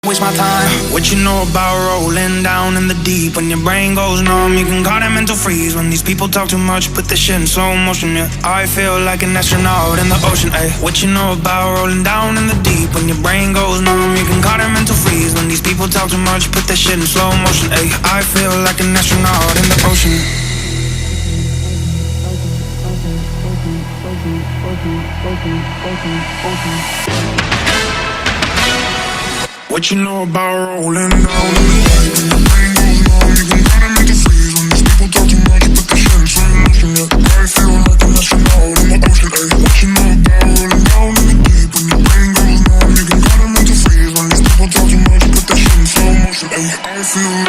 waste my time. What you know about rolling down in the deep? When your brain goes numb, you can call it mental freeze. When these people talk too much, put this shit in slow motion, yeah. I feel like an astronaut in the ocean, ayy. What you know about rolling down in the deep? When your brain goes numb, you can call it mental freeze. When these people talk too much, put this shit in slow motion, ayy. I feel like an astronaut in the ocean. What you know about rolling down in the deep? When your brain goes numb, you can call it mental freeze. When these people talk too much, put this shit in slow motion, yeah. I feel like an astronaut in the ocean, ayy. What you know about rolling down in the deep? When your brain goes numb, you can call it mental freeze. When these people talk too much, put this shit in slow motion, ayy. I feel